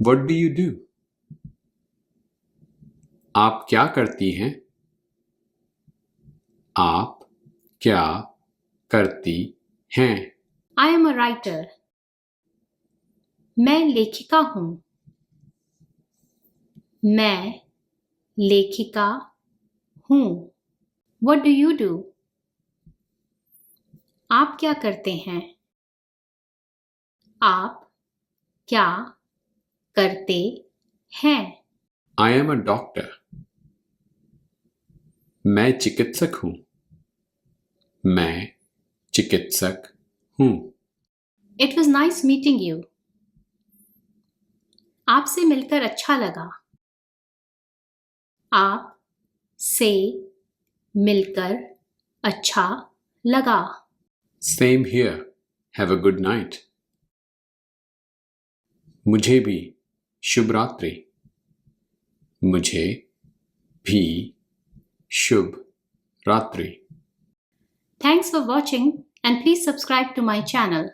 What do you do? आप क्या करती हैं? आप क्या करती हैं? I am a writer. मैं लेखिका हूँ. मैं लेखिका हूँ. What do you do? आप क्या करते हैं? आप क्या करते हैं? I am a doctor. मैं चिकित्सक हूँ. मैं चिकित्सक हूँ. It was nice meeting you. आपसे मिलकर अच्छा लगा. आप से मिलकर अच्छा लगा. Same here. Have a good night. मुझे भी शुभ रात्रि. मुझे भी शुभ रात्रि. Thanks for watching and please subscribe to my channel.